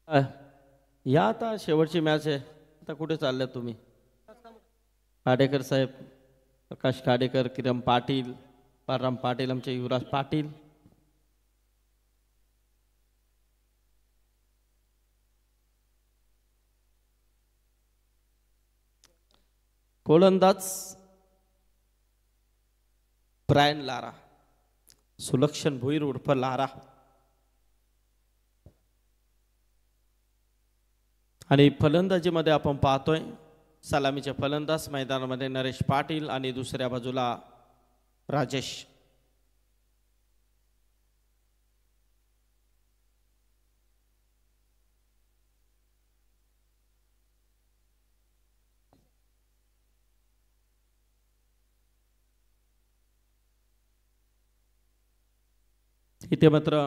अ, या आता शेवटची मॅच आहे. आता कुठे चालल्या तुम्ही? खाडेकर साहेब, प्रकाश खाडेकर, किरण पाटील, पारराम पाटील, आमचे युवराज पाटील. गोलंदाज ब्रायन लारा, सुलक्षण भोईर उर्फ लारा. आणि फलंदाजीमध्ये आपण पाहतोय सलामीचे फलंदाज मैदानामध्ये नरेश पाटील आणि दुसऱ्या बाजूला राजेश. इथे मात्र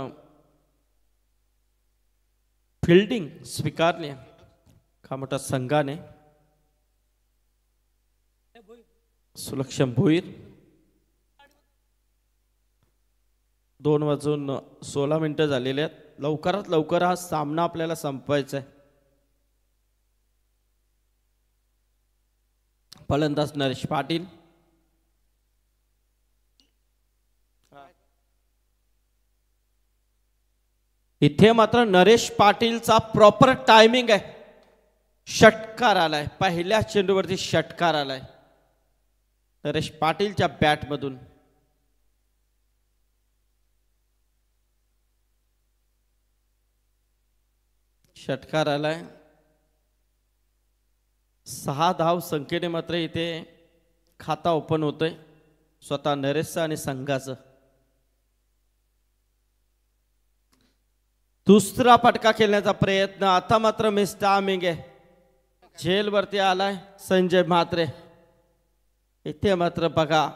फिल्डिंग स्वीकारली का मोठा संघाने. सुलक्षण भोईर 2:16 झालेले आहेत. लवकरात लवकर हा सामना आपल्याला संपवायचा आहे. फलंदाज नरेश पाटील, इथे मात्र नरेश पाटीलचा प्रॉपर टायमिंग आहे. षटकार आलाय, पहिल्या चेंडूवरती षटकार आलाय नरेश पाटीलच्या बॅटमधून. षटकार आलाय. 6 धाव संख्येने मात्र इथे खाता ओपन होतोय स्वतः नरेशचं आणि संघाचं. दुसरा फटका खेळण्याचा प्रयत्न, आता मात्र मिस टायमिंग आहे. झेलवरती आलाय संजय म्हात्रे. इथे मात्र बघा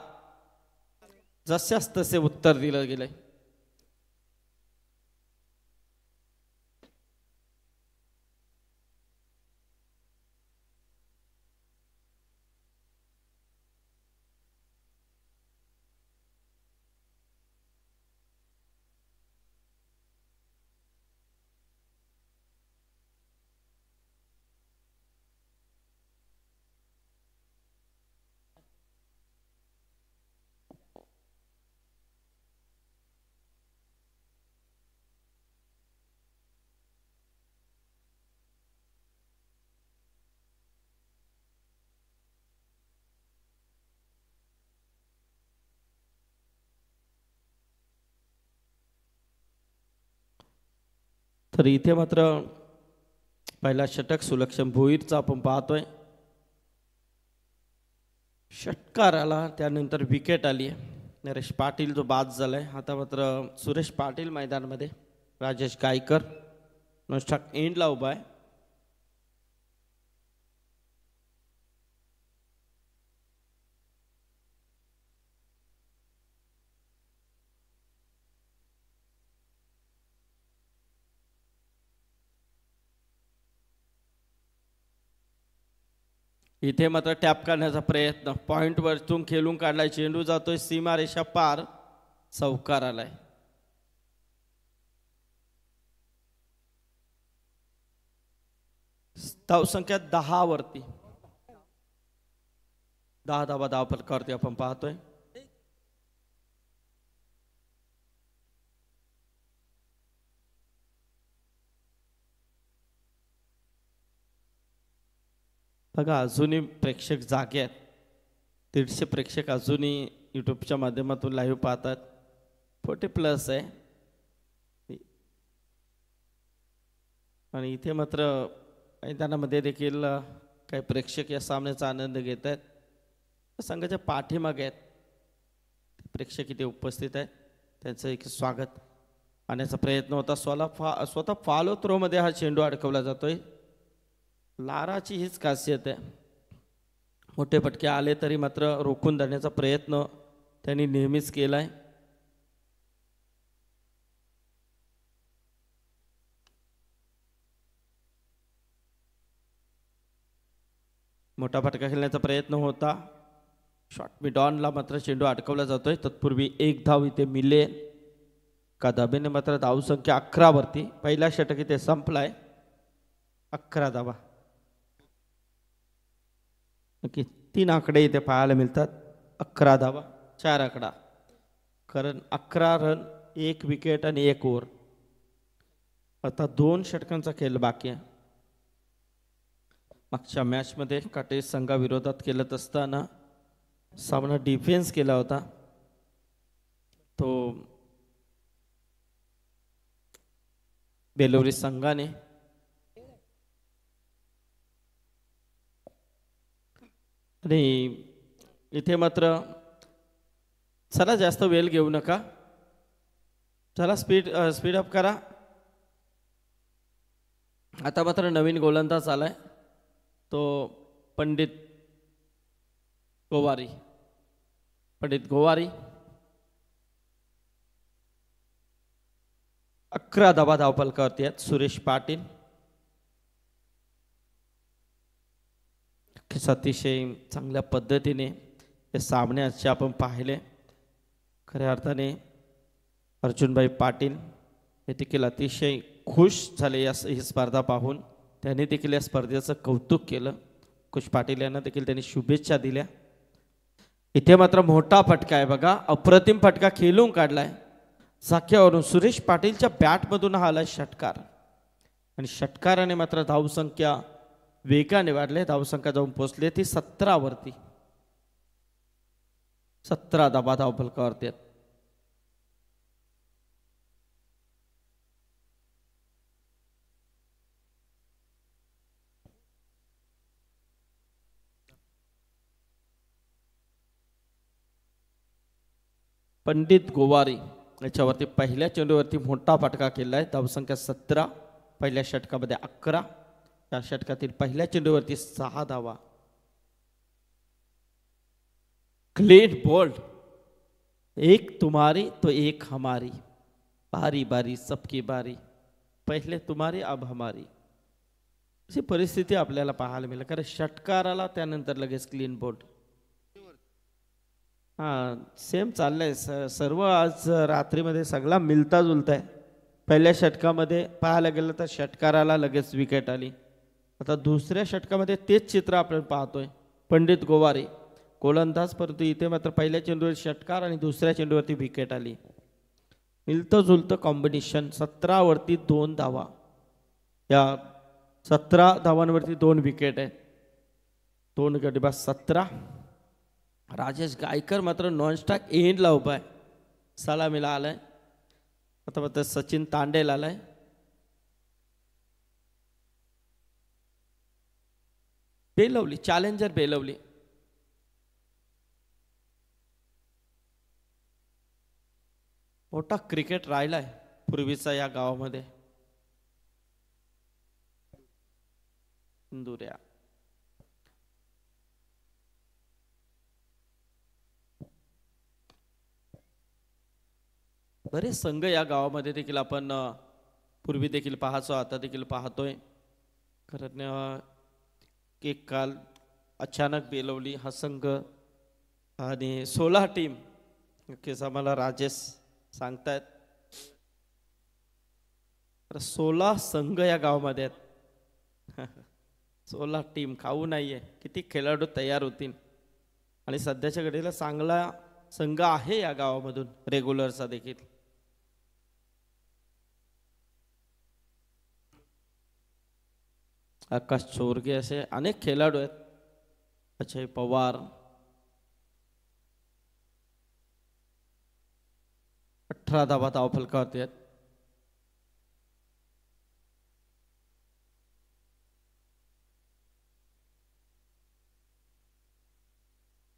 जशास तसे उत्तर दिलं गेलंय. तर इथे मात्र पहिला षटक सुलक्षण भोईरचा आपण पाहतोय. षटकार आला, त्यानंतर विकेट आली आहे. नरेश पाटील जो बाद झालाय. आता मात्र सुरेश पाटील मैदानामध्ये, राजेश गायकर नुसता एंडला उभा आहे. इथे मात्र टॅप करण्याचा प्रयत्न, पॉइंट वरतून खेळून काढलाय. चेंडू जातोय सीमारेषा पार, चौकार आलाय. धावसंख्या 10 वरती, 10 धावा धाव फलकावरती आपण पाहतोय. बघा अजूनही प्रेक्षक जागे आहेत. 150 प्रेक्षक अजूनही यूट्यूबच्या माध्यमातून लाईव्ह पाहतात. 40+ आहे. आणि इथे मात्र मैदानामध्ये देखील काही प्रेक्षक या सामन्याचा आनंद घेत आहेत. संघाच्या पाठीमागे आहेत प्रेक्षक इथे उपस्थित आहेत. त्यांचं एक स्वागत आणण्याचा प्रयत्न होता. स्वतः फॉलो थ्रोमध्ये हा चेंडू अडकवला जातोय. लाराची हीच खासियत आहे. मोठे फटके आले तरी मात्र रोखून धरण्याचा प्रयत्न त्यांनी नेहमीच केलाय. मोठा फटका खेळण्याचा प्रयत्न होता. शॉट मिड ऑनला मात्र चेंडू अडकवला जातोय. तत्पूर्वी 1 धाव इथे मिळेल. कदबेने मात्र धावसंख्या 11 वरती. पहिला षटक इथे संपलाय. 11 धावा. ओके, 3 आकडे इथे पाहायला मिळतात. 11 धावा, 4 आकडा. कारण 11 रन, 1 विकेट आणि 1 ओव्हर. आता 2 षटकांचा खेळ बाकी आहे. मागच्या मॅचमध्ये काटे संघाविरोधात खेळत असताना सामना डिफेन्स केला होता. तो बेलोरी संघाने आणि इथे मात्र चला जास्त वेळ घेऊ नका, चला स्पीड अप करा. आता मात्र नवीन गोलंदाज आलाय, तो पंडित गोवारी. 11 धावा धावफलकावरती आहेत. सुरेश पाटील अतिशय चांगल्या पद्धतीने हे सामन्याचे आपण पाहिले. खऱ्या अर्थाने अर्जुनभाई पाटील हे देखील अतिशय खुश झाले ही स्पर्धा पाहून. त्यांनी देखील या स्पर्धेचं कौतुक केलं. कुश पाटील यांना देखील त्यांनी शुभेच्छा दिल्या. इथे मात्र मोठा फटका आहे बघा, अप्रतिम फटका खेळून काढलाय झाक्यावरून. सुरेश पाटीलच्या बॅटमधून हा आलाय षटकार आणि षटकाराने मात्र धावसंख्या वेगाने वाढले. धावसंख्या जाऊन पोहोचली ती 17 वरती. 17 धावा धावफलकावरती आहेत. पंडित गोवारी याच्यावरती पहिल्या चेंडूवरती मोठा फटका केलाय. धावसंख्या 17, पहिल्या षटकामध्ये 11. या षटकातील पहिल्या चेंडूवरती 6 धावा. क्लीन बोल्ड, एक तुम्हारी तो एक हमारी, बारी बारी सबकी बारी, पहिले तुम्हारी अब हमारी. अशी परिस्थिती आपल्याला पाहायला मिळेल. कारण षटकाराला त्यानंतर लगेच क्लीन बोल्ड. हां, सेम चाललंय सर्व. आज रात्रीमध्ये सगळा मिलता जुलता आहे. पहिल्या षटकामध्ये पाहायला गेलं तर षटकाराला लगेच विकेट आली. आता दुसऱ्या षटकामध्ये तेच चित्र आपण पाहतोय. पंडित गोवारी गोलंदाज, परंतु इथे मात्र पहिल्या चेंडूवर षटकार आणि दुसऱ्या चेंडूवरती विकेट आली. मिलतं जुलतं कॉम्बिनेशन. 17 वरती 2 धावा. या 17 धावांवरती 2 विकेट आहेत. 2 गडीबाज 17. राजेश गायकर मात्र नॉनस्टॉप एंडला उभा आहे, सलामीला आलाय. आता मात्र सचिन तांडेल आलाय. बेलवली, चॅलेंजर बेलवली. मोठा क्रिकेट राहिलाय पूर्वीचा या गावामध्ये. इंदुऱ्या बरेच संघ या गावामध्ये देखील आपण पूर्वी देखील पाहायचो, आता देखील पाहतोय. कारण एक काल अचानक बेलवली हा संघ आणि 16 टीम नक्कीच आम्हाला राजेश सांगतायत. 16 संघ या गावामध्ये आहेत. 16 टीम खाऊ नाहीये. किती खेळाडू तयार होतील. आणि सध्याच्या घडीला चांगला संघ आहे या गावामधून रेग्युलरचा देखील. आकाश चोरगे असे अनेक खेळाडू आहेत. अजय पवार, 18 धावा धावफलकावरती आहेत.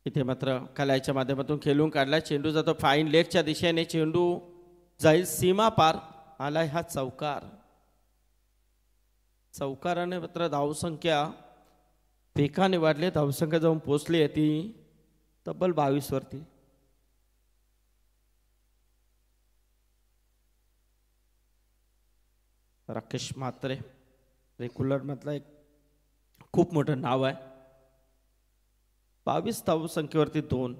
इथे मात्र कलाईच्या माध्यमातून खेळून काढला. चेंडू जातो फाईन लेगच्या दिशेने. चेंडू जाईल सीमा पार. आलाय हा चौकार. चौकाराने मात्र धावसंख्या वेगाने वाढली. धावसंख्या जाऊन पोचली आहे ती तब्बल 22 वरती. राकेश म्हात्रे रेग्युलर मधला एक खूप मोठं नाव आहे. 22 धावसंख्येवरती 2.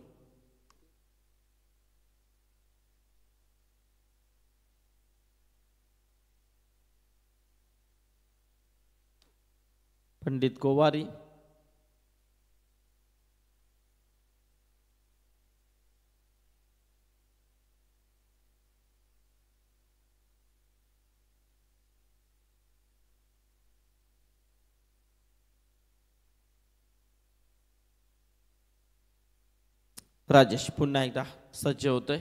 पंडित गोवारी, राजेश पुन्हा एकदा सज्ज होतोय.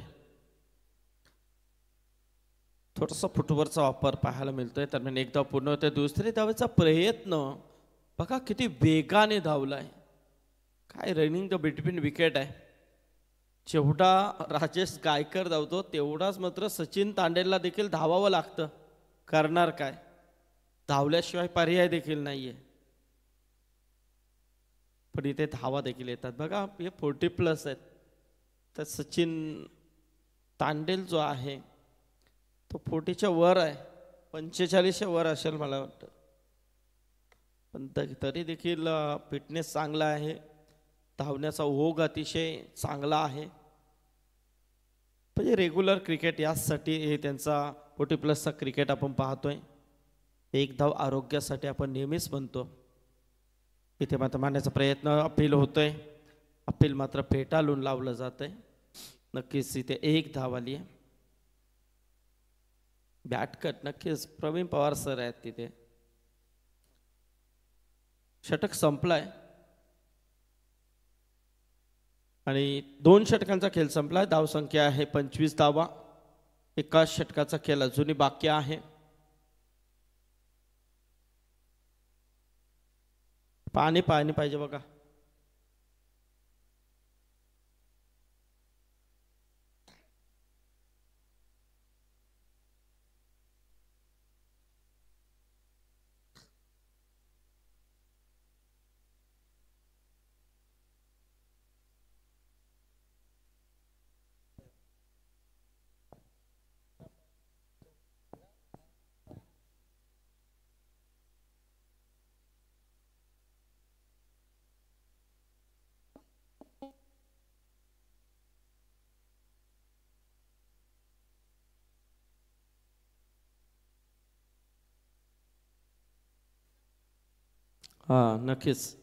थोडासा फुटवरचा वापर पाहायला मिळतोय. दरम्यान एकदा पूर्ण होतोय. दुसरे धावेचा प्रयत्न बघा किती वेगाने धावलाय. काय रनिंग द बिटवीन विकेट आहे. जेवढा राजेश गायकर धावतो तेवढाच मात्र सचिन तांडेलला देखील धावावं लागतं. करणार काय, धावल्याशिवाय पर्याय देखील नाहीये. पण इथे धावा देखील येतात बघा. हे 40+ आहेत. तर सचिन तांडेल जो आहे तो 40च्या वर आहे. 45च्या वर असेल मला वाटतं. पण तरी देखील फिटनेस चांगला आहे. धावण्याचा ओघ अतिशय चांगला आहे. म्हणजे रेग्युलर क्रिकेट यासाठी हे त्यांचा 40+चा क्रिकेट आपण पाहतोय. एक धाव आरोग्यासाठी आपण नेहमीच म्हणतो. इथे मात्र मारण्याचा प्रयत्न अपील होतोय. अपील मात्र फेटाळून लावलं जातंय. नक्कीच इथे एक धाव आली आहे. बॅटकट नक्कीच प्रवीण पवार सर आहेत तिथे. षटक संपलाय आणि 2 षटकांचा खेळ संपलाय. धावसंख्या आहे 25 धावा. एका षटकाचा खेळ अजूनही बाकी आहे. पाणी पाहिजे बघा. हा नक्कीच.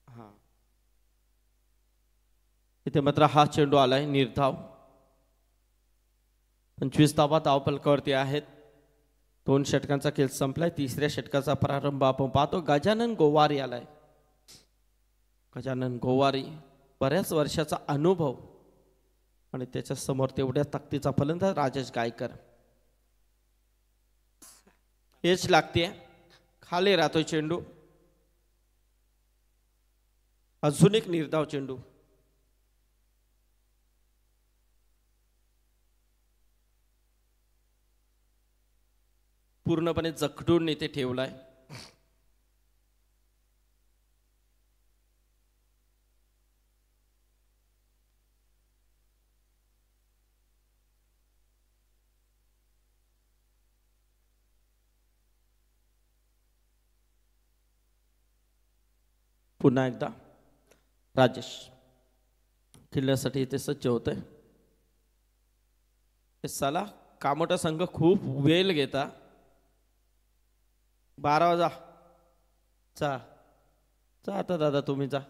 हा इथे मात्र हा चेंडू आलाय निर्धाव. 25 धावा धावफलकावरती आहेत. 2 षटकांचा खेळ संपलाय. 3ऱ्या षटकाचा प्रारंभ आपण पाहतो. गजानन गोवारी आलाय. गजानन गोवारी बऱ्याच वर्षाचा अनुभव आणि त्याच्या समोर तेवढ्या ताकदीचा फलंदाज राजेश गायकर. हेच लागते. खाली राहतोय चेंडू. अजून एक निर्धाव चेंडू. पूर्णपणे जखडून इथे ठेवलाय. पुन्हा एकदा राजेश खेळण्यासाठी इथे सज्ज होतोय. साला कामोटा संघ खूप वेळ घेता. 12 वाजा जा जा आता दादा तुम्ही जा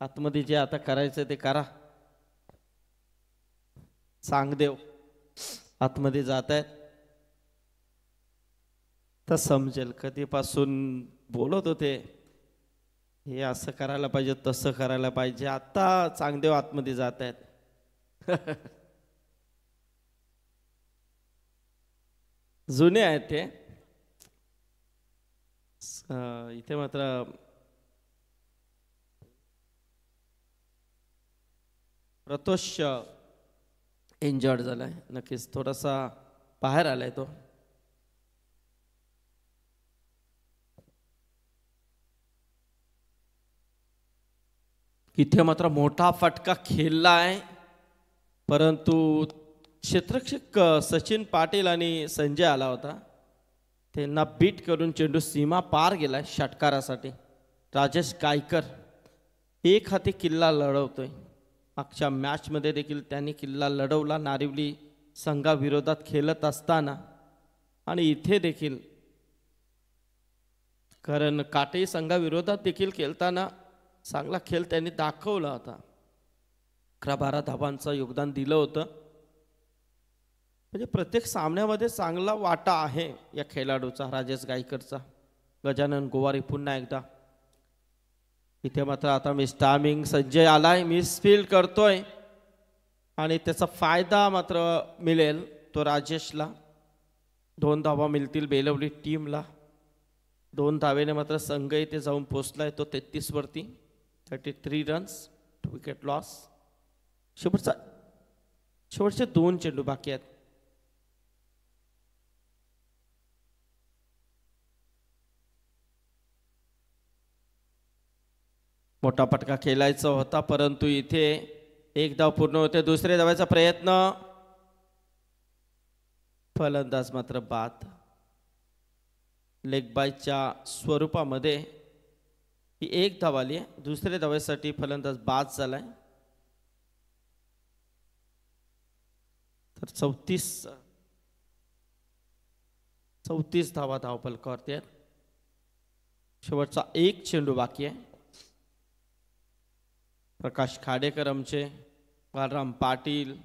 आतमध्ये जे आता करायचं ते करा. सांगदेव आतमध्ये जात आहेत तर समजेल. कधीपासून बोलत होते हे असं करायला पाहिजे तसं करायला पाहिजे. आता चांगदेव आतमध्ये जात आहेत. जुने आहेत ते. इथे मात्र प्रतोष इंजर्ड झालाय. नक्कीच थोडासा बाहेर आलाय तो. इथे मात्र मोठा फटका खेळलाय, परंतु क्षेत्ररक्षक सचिन पाटील आणि संजय आला होता, त्यांना बीट करून चेंडू सीमा पार गेलाय षटकारासाठी. राजेश गायकर एक हाती किल्ला लढवतोय. मागच्या मॅचमध्ये देखील त्यांनी किल्ला लढवला नारिवली संघाविरोधात खेळत असताना, आणि इथे देखील कारण काटेई संघाविरोधात देखील खेळताना चांगला खेळ त्यांनी दाखवला होता. 11-12 धावांचं योगदान दिलं होतं. म्हणजे प्रत्येक सामन्यामध्ये चांगला वाटा आहे या खेळाडूचा, राजेश गायकरचा. गजानन गोवारी पुन्हा एकदा इथे मात्र आता मिस टायमिंग. संजय आलाय, मिस फील्ड करतोय आणि त्याचा फायदा मात्र मिळेल तो राजेशला. 2 धावा मिळतील बेलवली टीमला. 2 धावेने मात्र संघ इथे जाऊन पोचलाय तो 33 वरती. 33 रन्स, 2 विकेट लॉस. शेवटचे 2 चेंडू बाकी आहेत. मोठा पटका खेळायचा होता, परंतु इथे 1 धाव पूर्ण होते. दुसऱ्या धावाचा प्रयत्न, फलंदाज मात्र बाद. लेग बायच्या स्वरूपामध्ये ही 1 धाव आली आहे. दुसऱ्या धावेसाठी फलंदाज बाद झालाय. तर 34 धावा धावफलकावरती आहेत. शेवटचा 1 चेंडू बाकी आहे. प्रकाश खाडेकर आमचे, बालराम पाटील,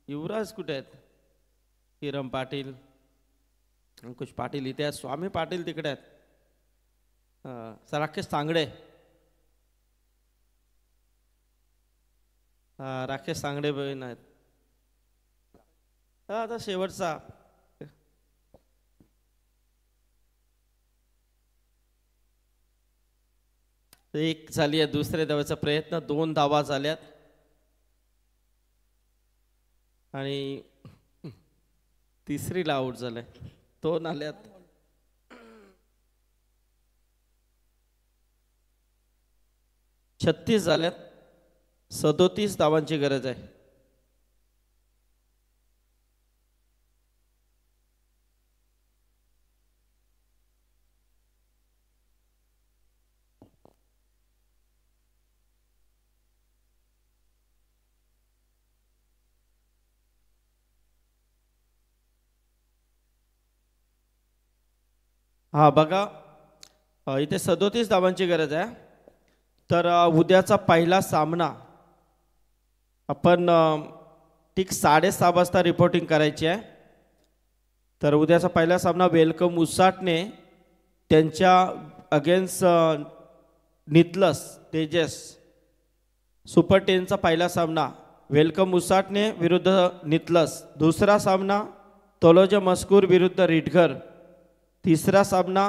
युवराज कुठे आहेत, किरण पाटील, अंकुश पाटील इथे आहेत, स्वामी पाटील तिकडे आहेत, राकेश सांगडे, राकेश सांगडे बहीण आहेत. आता शेवटचा एक झाली आहे. दुसऱ्या धावेचा प्रयत्न, 2 धावा झाल्यात आणि तिसरीला आऊट झालाय. 2 आल्यात. छत्तीस झाल्यात. 37 धावांची गरज आहे. हा बघा, इथे 37 धावांची गरज आहे. तर उद्याचा पहिला सामना आपण ठीक 6:30 वाजता रिपोर्टिंग करायची आहे. तर उद्याचा पहिला सामना वेलकम उसाटणे त्यांच्या अगेन्स्ट नितलस तेजस सुपर 10चा पहिला सामना वेलकम उसाटणे विरुद्ध नितलस. दुसरा सामना तलोजा मस्कूर विरुद्ध रिटघर. तिसरा सामना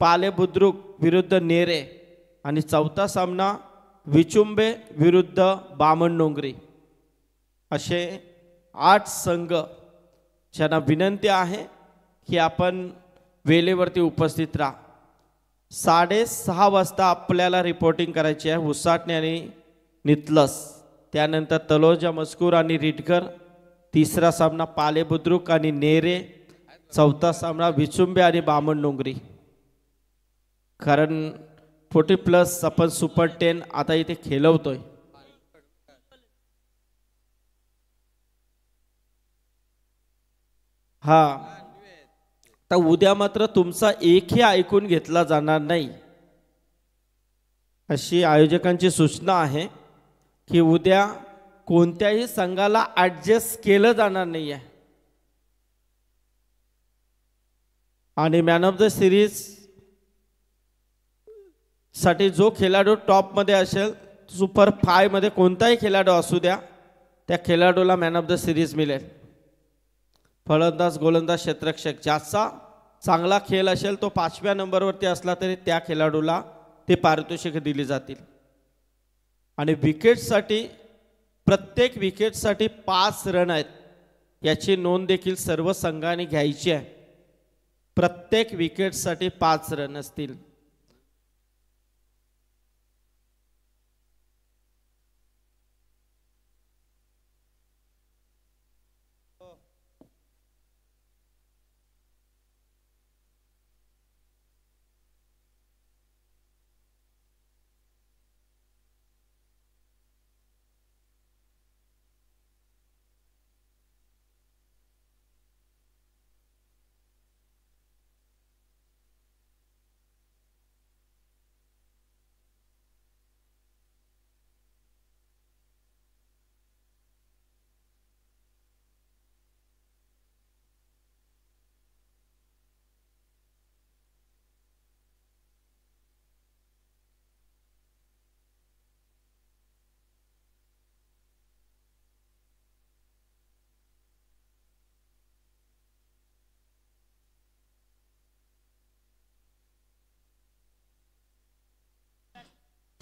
पाले बुद्रुक विरुद्ध नेरे. आणि चौथा सामना विचुंबे विरुद्ध बामणडोंगरी. असे 8 संघ ज्यांना विनंती आहे की आपण वेळेवरती उपस्थित राहा. 6:30 वाजता आपल्याला रिपोर्टिंग करायची आहे उसाटणे आणि नितलस. त्यानंतर तलोजा मस्कूर आणि रिटघर. तिसरा सामना पाले बुद्रुक आणि नेरे. चौथा सामना विचुंबे आणि बामणडोंगरी. कारण 40+ आपण सुपर 10 आता इथे खेळवतोय. हा, तर उद्या मात्र तुमचा एकही ऐकून घेतला जाणार नाही अशी आयोजकांची सूचना आहे की उद्या कोणत्याही संघाला ॲडजस्ट केलं जाणार नाही आहे. आणि मॅन ऑफ द सिरीज साठी जो खेळाडू टॉपमध्ये असेल, सुपर 5 मध्ये कोणताही खेळाडू असू द्या, त्या खेळाडूला मॅन ऑफ द सिरीज मिळेल. फलंदाज, गोलंदाज, क्षेत्ररक्षक ज्याचा चांगला खेळ असेल तो 5व्या नंबरवरती असला तरी त्या खेळाडूला ते पारितोषिक दिली जातील. आणि विकेटसाठी प्रत्येक विकेटसाठी 5 रन आहेत, याची नोंद देखील सर्व संघाने घ्यायची आहे. प्रत्येक विकेटसाठी 5 रन असतील.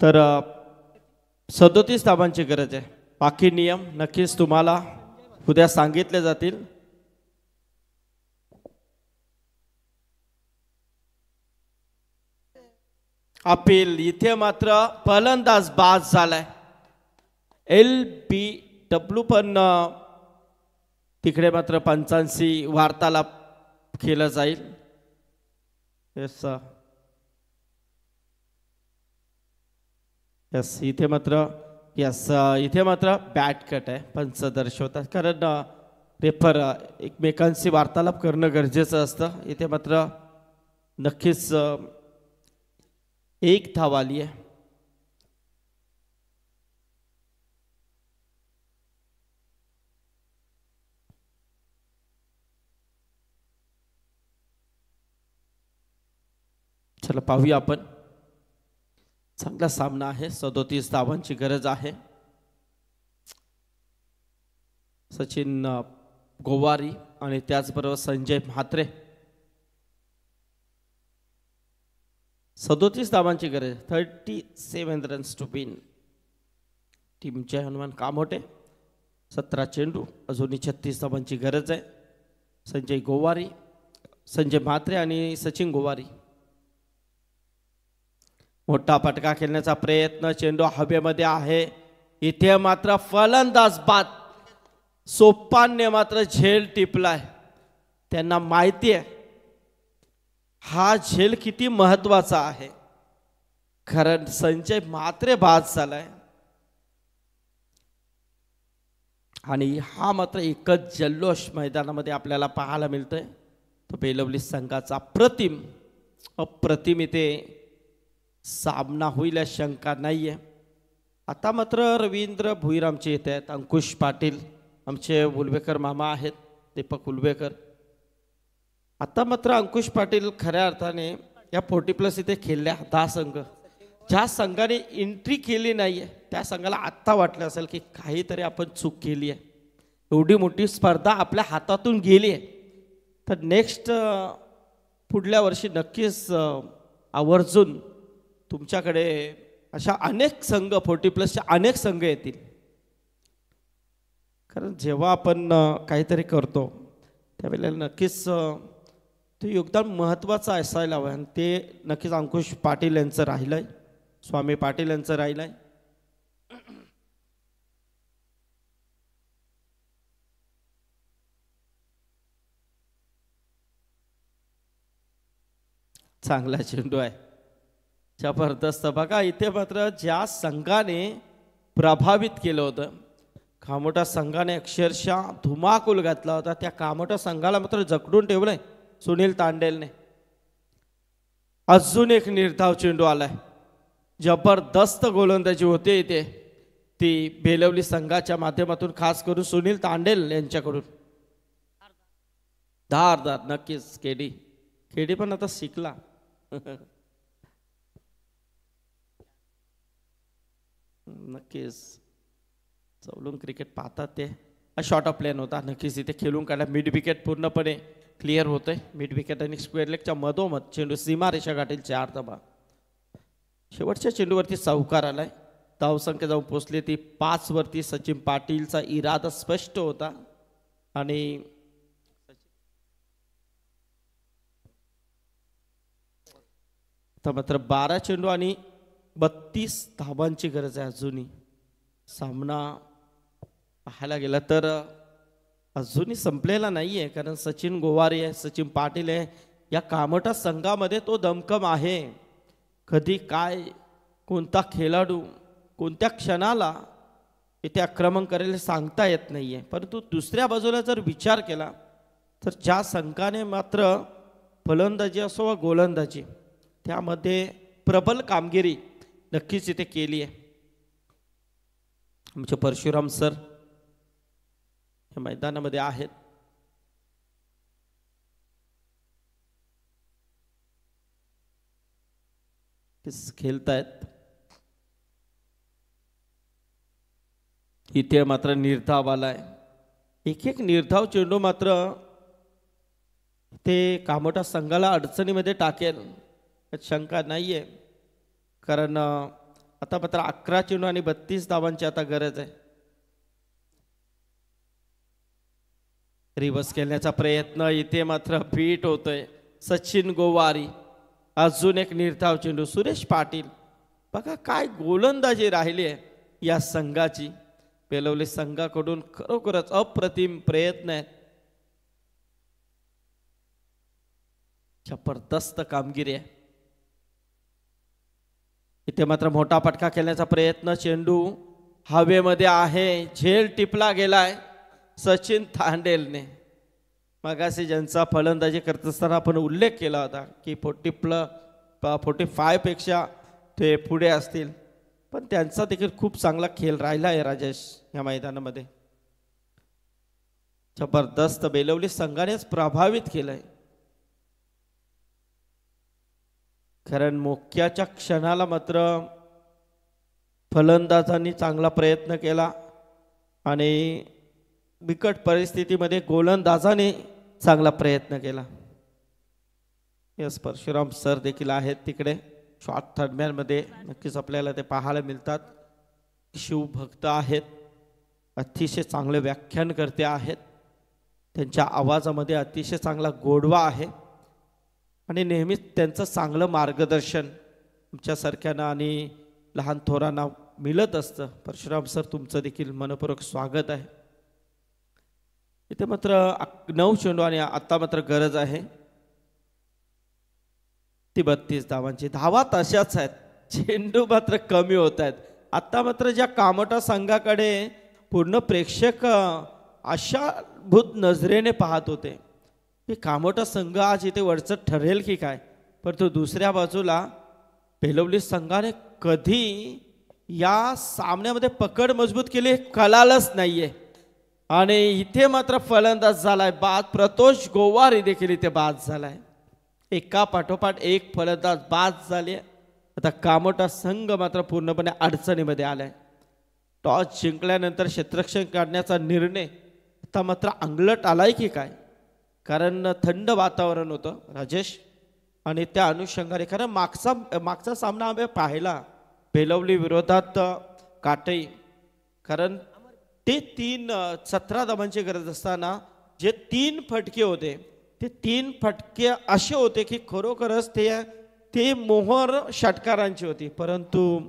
तर 37 धावांची गरज आहे. बाकी नियम नक्कीच तुम्हाला उद्या सांगितले जातील. अपील इथे मात्र फलंदाज बाद झालाय. LBW पण तिकडे मात्र पंचांशी वार्तालाप केला जाईल. यस इथे मात्र बॅट कट आहे. पंच दर्शवतात कारण रेफर एकमेकांशी वार्तालाप करणं गरजेचं असतं. इथे मात्र नक्कीच 1 धाव आली आहे. चला पाहूया आपण. चांगला सामना आहे. 37 धावांची गरज आहे. सचिन गोवारी आणि त्याचबरोबर संजय म्हात्रे. 37 धावांची गरज. 37 रन्स टू विन. टीमचे हनुमान कामोटे. 17 चेंडू, अजूनही 36 धावांची गरज आहे. संजय गोवारी, संजय म्हात्रे आणि सचिन गोवारी. मोठा फटका खेळण्याचा प्रयत्न, चेंडू हवेमध्ये आहे. इथे मात्र फलंदाज बाद. सोपानने मात्र झेल टिपलाय. त्यांना माहिती आहे हा झेल किती महत्वाचा आहे. कारण संजय म्हात्रे बाद झालाय आणि हा मात्र एकच जल्लोष मैदानामध्ये आपल्याला पाहायला मिळतोय. तो बेलवली संघाचा अप्रतिम इथे सामना होईल या शंका नाहीये. आता मात्र रवींद्र भुईर आमचे येत आहेत. अंकुश पाटील आमचे उलवेकर मामा आहेत, दीपक उलवेकर. आता मात्र अंकुश पाटील खऱ्या अर्थाने या 40+ इथे खेळल्या 10 संघ. ज्या संघाने एंट्री केली नाहीये त्या संघाला आत्ता वाटलं असेल की काहीतरी आपण चूक केली आहे. एवढी मोठी स्पर्धा आपल्या हातातून गेली आहे. तर नेक्स्ट पुढल्या वर्षी नक्कीच आवर्जून तुमच्याकडे अशा अनेक संघ 40+चे अनेक संघ येतील. कारण जेव्हा आपण काहीतरी करतो त्यावेळेला नक्कीच ते योगदान महत्त्वाचं असायला हवं आणि ते नक्कीच अंकुश पाटील यांचं राहिलंय, स्वामी पाटील यांचं राहिलंय. चांगला चेंडू आहे, जबरदस्त. बघा इथे मात्र ज्या संघाने प्रभावित केलं होतं, कामोठा संघाने अक्षरशः धुमाकूल घातला होता, त्या कामोठा संघाला मात्र जखडून ठेवलंय सुनील तांडेलने. अजून एक निर्धाव चेंडू आलाय. जबरदस्त गोलंदाजी होते इथे ती बेलवली संघाच्या माध्यमातून, खास करून सुनील तांडेल यांच्याकडून. धारदार नक्कीच. केडी पण आता शिकला. नक्कीच चौलून क्रिकेट पाहतात ते शॉर्ट ऑफ प्लॅन होता. नक्कीच इथे खेळून काढला. मिड विकेट पूर्णपणे क्लिअर होतोय. मिड विकेट आणि स्क्वेअर लेगच्या मधोमध चेंडू सीमारेषा गाठील 4 धावा. शेवटच्या चेंडूवरती चौकार आलाय. धावसंख्या जाऊन पोचली ती 5 वरती. सचिन पाटीलचा इरादा स्पष्ट होता आणि आता मात्र 12 चेंडू आणि 32 धावांची गरज आहे अजूनही. सामना पाहायला गेला तर अजूनही संपलेला नाहीये, कारण सचिन गोवारी आहे, सचिन पाटील आहे. या कामठा संघामध्ये तो दमखम आहे. कधी काय कोणता खेळाडू कोणत्या क्षणाला इथे आक्रमण करेल सांगता येत नाहीये. परंतु दुसऱ्या बाजूला जर विचार केला तर ज्या संघाने मात्र फलंदाजी असो वा गोलंदाजी त्यामध्ये प्रबल कामगिरी नक्कीच इथे केली आहे. आमचे परशुराम सर हे मैदानामध्ये आहेत. खेळतायत. इथे मात्र निर्धाव आलाय. एक एक निर्धाव चेंडू मात्र ते कामठा संघाला अडचणीमध्ये टाकेल शंका नाहीये, कारण आता मात्र 11 चेंडू आणि 32 धावांची आता गरज आहे. रिव्हर्स खेळण्याचा प्रयत्न इथे मात्र बीट होतोय. सचिन गोवारी अजून एक निर्धाव चेंडू. सुरेश पाटील बघा काय गोलंदाजी राहिली आहे या संघाची. बेलवली संघाकडून खरोखरच अप्रतिम प्रयत्न आहेत. जबरदस्त कामगिरी आहे. इथे मात्र मोठा फटका खेळण्याचा प्रयत्न. चेंडू हवेमध्ये आहे. झेल टिपला गेलाय सचिन तांडेलने. मगाशी ज्यांचा फलंदाजी करत असताना आपण उल्लेख केला होता की 45 पेक्षा ते पुढे असतील, पण त्यांचा देखील खूप चांगला खेळ राहिला आहे राजेश या मैदानामध्ये. जबरदस्त बेलवली संघानेच प्रभावित केलंय. कारण मोक्याच्या क्षणाला मात्र फलंदाजांनी चांगला प्रयत्न केला आणि बिकट परिस्थितीमध्ये गोलंदाजाने चांगला प्रयत्न केला. यस, परशुराम सर देखील आहेत तिकडे. शॉर्ट दरम्यानमध्ये नक्कीच आपल्याला ते पाहायला मिळतात. शिवभक्त आहेत, अतिशय चांगले व्याख्यानकर्ते आहेत. त्यांच्या आवाजामध्ये अतिशय चांगला गोडवा आहे आणि नेहमीच त्यांचं चांगलं मार्गदर्शन आमच्यासारख्यांना आणि लहान थोरांना मिळत असतं. परशुराम सर तुमचं देखील मनपूर्वक स्वागत आहे. इथे मात्र 9 चेंडू आणि आता मात्र गरज आहे ती 32 धावांची. धावा तशाच आहेत, चेंडू मात्र कमी होत आहेत. आता मात्र ज्या कामठा संघाकडे पूर्ण प्रेक्षक आशाभूत नजरेने पाहत होते की कामठा संघ आज इथे वरचं ठरेल की काय, परंतु दुसऱ्या बाजूला बेलवली संघाने कधी या सामन्यामध्ये पकड मजबूत केली कळालंच नाहीये. आणि इथे मात्र फलंदाज झालाय बाद. प्रतोष गोवारी देखील इथे बाद झालाय. एका पाठोपाठ एक फलंदाज बाद झाले. आता कामठा संघ मात्र पूर्णपणे अडचणीमध्ये आलाय. टॉस जिंकल्यानंतर क्षेत्ररक्षण काढण्याचा निर्णय आता मात्र अंगलट आलाय की काय, कारण थंड वातावरण होतं राजेश. आणि त्या अनुषंगाने कारण मागचा सामना आम्ही पाहिला बेलवली विरोधात काटई, कारण ते 17 धावांची गरज असताना जे 3 फटके होते ते 3 फटके असे होते की खरोखरच ते मोहर षटकारांची होती. परंतु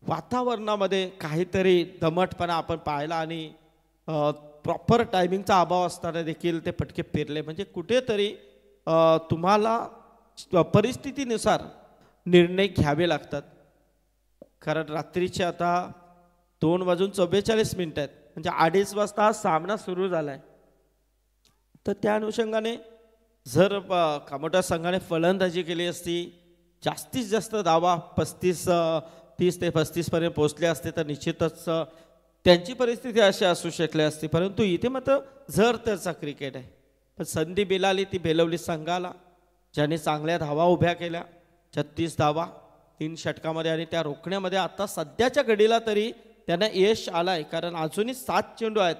वातावरणामध्ये काहीतरी दमटपणा आपण पाहिला आणि प्रॉपर टायमिंगचा अभाव असताना देखील ते फटके पेरले. म्हणजे कुठेतरी तुम्हाला परिस्थितीनुसार निर्णय घ्यावे लागतात. कारण रात्रीचे आता 2:44 आहेत, म्हणजे 2:30 वाजता हा सामना सुरू झालाय. तर त्या अनुषंगाने जर कामठा संघाने फलंदाजी केली असती, जास्तीत जास्त धावा 30 ते 35 पर्यंत पोहोचले असते तर निश्चितच त्यांची परिस्थिती अशी असू शकली असती. परंतु इथे मात्र जर तरचा क्रिकेट आहे. पण संधी मिळाली ती बेलवली संघाला, ज्याने चांगल्या धावा उभ्या केल्या. 36 धावा 3 षटकामध्ये आणि त्या रोखण्यामध्ये आता सध्याच्या घडीला तरी त्यांना यश आलंय, कारण अजूनही 7 चेंडू आहेत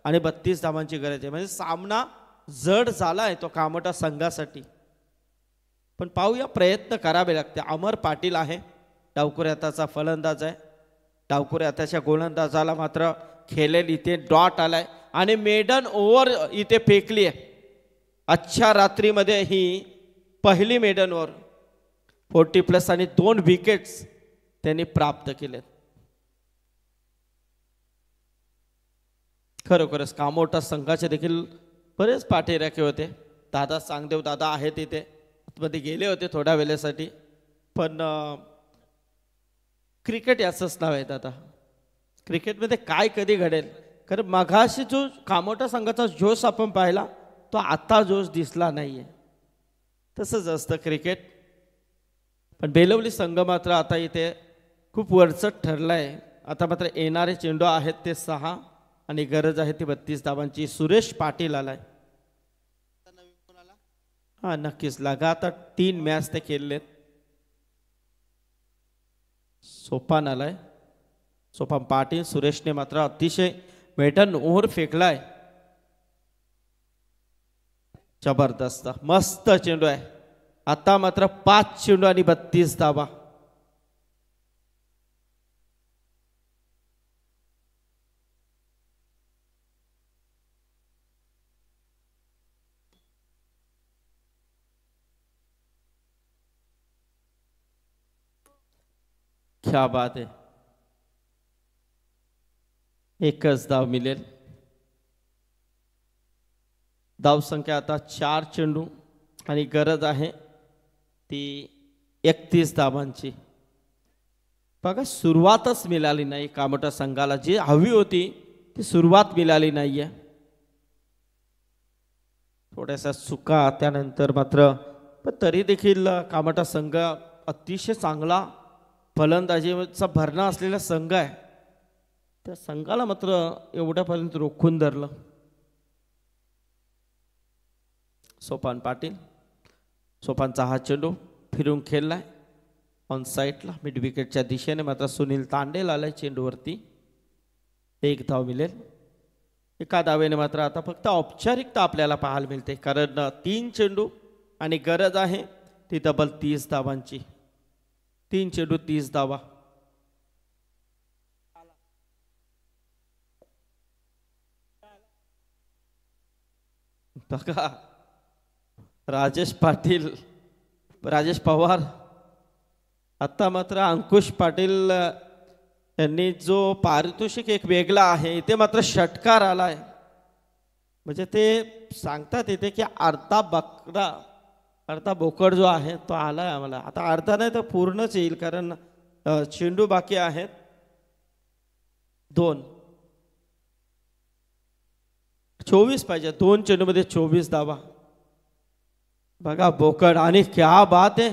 आणि 32 धावांची गरज आहे. म्हणजे सामना जड झाला आहे तो कामोठा संघासाठी. पण पाहूया, प्रयत्न करावे लागते. अमर पाटील आहे, डावखुऱ्या हाताचा फलंदाज आहे. डावखुऱ्या हाताच्या गोलंदाजाला मात्र खेळेल इथे डॉट आलाय आणि मेडन ओव्हर इथे फेकली आहे. आजच्या रात्रीमध्ये ही पहिली मेडन ओव्हर 40+ आणि 2 विकेट्स त्यांनी प्राप्त केले. खरोखरच कामोठा संघाचे देखील बरेच पाठीराखे होते. दादा सांगदेव दादा आहेत इथे, मध्ये गेले होते थोड्या वेळेसाठी. पण क्रिकेट याचंच नाव आहे दादा. क्रिकेटमध्ये काय कधी घडेल, कारण मघाशी जो कामोठा संघाचा जोश आपण पाहिला तो आता जोश दिसला नाहीये. तसंच असतं क्रिकेट. पण बेलवली संघ मात्र आता इथे खूप वरचढ ठरलाय. आता मात्र येणारे चेंडू आहेत ते 6 आणि गरज आहे ती 32 धावांची. सुरेश पाटील आलाय. हा नक्कीच लगातार 3 मॅच ते खेळलेत. सोपान आलाय, सोपान पाटील. सुरेशने मात्र अतिशय मेडन ओव्हर फेकलाय. जबरदस्त मस्त चेंडू आहे. आता मात्र 5 चेंडू आणि 32 धावा. क्या बात आहे. एकच धाव मिळेल. धाव संख्या आता 4 चेंडू आणि गरज आहे ती 31 धावांची. बघा, सुरुवातच मिळाली नाही कामोठा संघाला. जी हवी होती ती सुरुवात मिळाली नाहीये. थोड्याशा चुका त्यानंतर मात्र, पण तरी देखील कामोठा संघ अतिशय चांगला फलंदाजीचा भरणा असलेला संघ आहे. त्या संघाला मात्र एवढ्यापर्यंत रोखून धरलं. सोपान पाटील, सोपानचा हा चेंडू फिरून खेळलाय ऑन साईडला मिड विकेटच्या दिशेने. मात्र सुनील तांडेल आलाय चेंडूवरती. 1 धाव मिळेल. एका धावेने मात्र आता फक्त औपचारिकता आपल्याला पाहायला मिळते, कारण 3 चेंडू आणि गरज आहे ती तब्बल 30 धावांची. 3 चेंडू 30 धावा. बघा, राजेश पाटील, राजेश पवार. आता मात्र अंकुश पाटील यांनी जो पारितोषिक एक वेगळा आहे, इथे मात्र षटकार आलाय. म्हणजे ते सांगतात इथे की अर्धा बकरा अर्धा बोकड जो आहे तो आलाय आम्हाला. आता अर्धा नाही तर पूर्णच येईल, कारण चेंडू बाकी आहेत 2. 24 पाहिजे. 2 चेंडूमध्ये 24 धावा. बघा बोकड. आणि क्या बात आहे,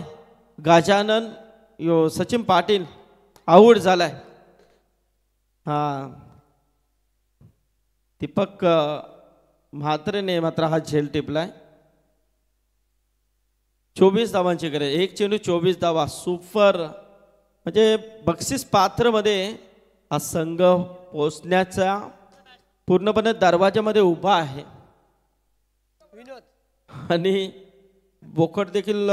गजानन यो सचिन पाटील आऊट झालाय. हा दीपक म्हात्रेने मात्र हा झेल टिपलाय. 24 धावांची गरज. 1 चेंडू 24 धावा. सुपर. म्हणजे बक्षीस पात्रमध्ये हा संघ पोचण्याचा पूर्णपणे दरवाजामध्ये उभा आहे. आणि बोकड देखील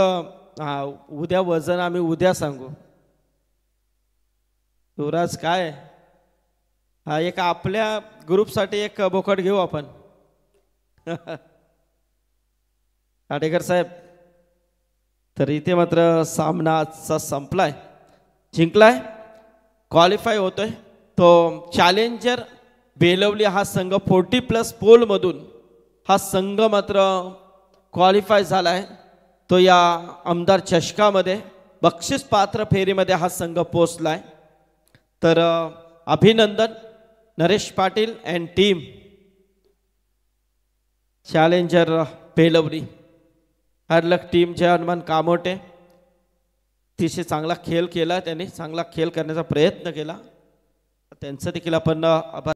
उद्या वजन आम्ही उद्या सांगू. युवराज काय हा एक आपल्या ग्रुपसाठी एक बोकड घेऊ आपण. आडेकर साहेब. तर इथे मात्र सामना आजचा संपलाय. जिंकलाय, क्वालिफाय होतोय तो चॅलेंजर बेलवली हा संघ. 40+ पोलमधून हा संघ मात्र क्वालिफाय झालाय. तो या आमदार चषकामध्ये बक्षीस पात्र फेरीमध्ये हा संघ पोचलाय. तर अभिनंदन Naresh Patil and team. Challenger Belavali. हरलक टीमचे हनुमान कामोटे अतिशय चांगला खेळ केला. त्यांनी चांगला खेळ करण्याचा प्रयत्न केला. त्यांचं देखील आपण आभार